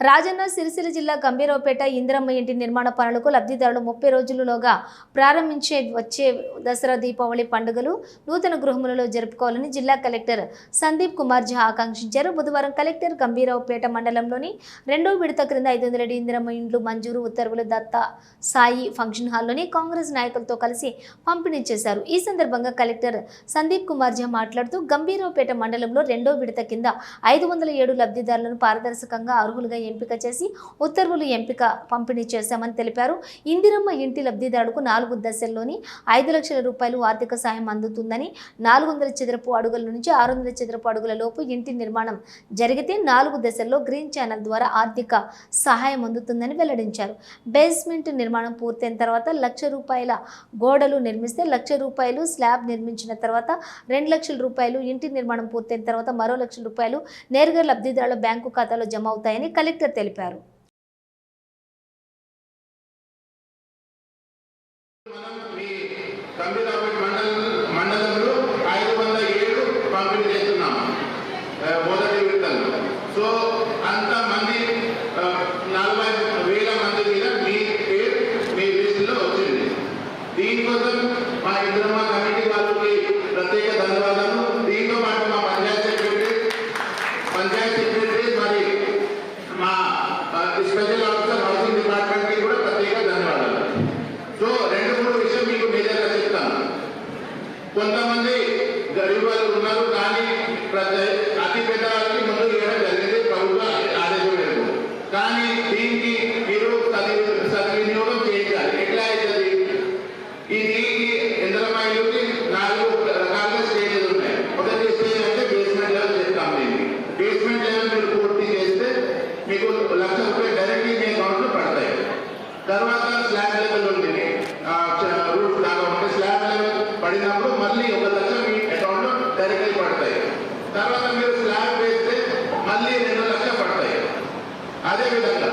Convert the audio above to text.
రాజన్న సిరిసిల్ల జిల్లా గంభీరావుపేట ఇందిరమ్మ ఇంటి నిర్మాణ పనులకు లబ్ధిదారులు 30 రోజుల్లోగా ప్రారంభించే వచ్చే దసరా దీపావళి పండుగలు నూతన గృహములలో జరుపుకోవాలని జిల్లా కలెక్టర్ సందీప్ కుమార్ ఝా ఆకాంక్షించారు. బుధవారం కలెక్టర్ గంభీరావుపేట మండలంలోని రెండో విడత క్రింద 500 ఇందిరమ్మ ఇండ్లు మంజూరు ఉత్తర్వులు దత్త సాయి ఫంక్షన్ హాల్లోని కాంగ్రెస్ నాయకులతో కలిసి పంపిణీ చేశారు. ఈ సందర్భంగా కలెక్టర్ సందీప్ కుమార్ ఝా మాట్లాడుతూ గంభీరావుపేట మండలంలో రెండో విడత కింద 507 లబ్ధిదారులను పారదర్శకంగా అర్హులుగా ఎంపిక చేసి ఉత్తర్వులు ఎంపిక పంపిణీ చేశామని తెలిపారు. ఇందిరమ్మ ఇంటి లబ్ధిదారులకు 4 దశల్లోని 5 లక్షల రూపాయలు ఆర్థిక సాయం అందుతుందని, 400 చదరపు అడుగుల నుంచి 600 చదరపు అడుగుల లోపు ఇంటి నిర్మాణం జరిగితే 4 దశల్లో గ్రీన్ ఛానల్ ద్వారా ఆర్థిక సహాయం అందుతుందని వెల్లడించారు. బేస్మెంట్ నిర్మాణం పూర్తయిన తర్వాత 1 లక్ష రూపాయల గోడలు నిర్మిస్తే 1 లక్ష రూపాయలు, స్లాబ్ నిర్మించిన తర్వాత 2 లక్షల రూపాయలు, ఇంటి నిర్మాణం పూర్తయిన తర్వాత మరో 1 లక్ష రూపాయలు నేరుగా లబ్ధిదారుల బ్యాంకు ఖాతాలో జమ అవుతాయని కలెక్టర్ తెలిపారు. మండలంలో 507 పంపిణీ చేస్తున్నాం మొదటి విడతలో. సో అంతమంది 40,000 మంది మీద మీ పేరు మీ లిస్టులో వచ్చింది. దీనికోసం మా ఇందిరమ్మ కమిటీ వాళ్ళకి ప్రత్యేక ధన్యవాదాలు. దీంతో పాటు మా పంచాయత్ సెక్రటరీ మరి మా స్పెషల్ ఆఫీసర్ హౌసింగ్ డిపార్ట్మెంట్కి కూడా ప్రత్యేక ధన్యవాదాలు. సో 2-3 విషయం మీకు మేజర్గా చెప్తాను. కొంతమంది గరీబ్ వాళ్ళు ఉన్నారు, కానీ అతి పెద్ద వాళ్ళకి ముందు ఇవ్వడం జరిగింది ప్రభుత్వ ఆదేశం మేరకు. కానీ దీనికి మీరు సద్వినియోగం చేయించాలి. ఎట్లా అవుతుంది? ఇది ఇందిరమ్మ ఇల్లుకి 4 రకాలుగా స్టేజెస్ ఉన్నాయి. మొదటి స్టేజ్ అంటే బేస్మెంట్ లెవెల్ చేస్తాం. దీన్ని బేస్మెంట్ లెవెల్ మీరు పూర్తి చేస్తే మీకు 1 లక్ష రూపాయలు డైరెక్ట్లీ మీ అకౌంట్లో పడతాయి. తర్వాత స్లాబ్ లెవెల్ ఉంది, రూఫ్ లాగా ఉంటే స్లాబ్ లెవెల్ పడినప్పుడు మళ్ళీ 1 లక్ష మీ అకౌంట్లో డైరెక్ట్లీ పడతాయి. తర్వాత మీరు స్లాబ్ వేస్తే మళ్ళీ 2 లక్షలు పడతాయి. అదేవిధంగా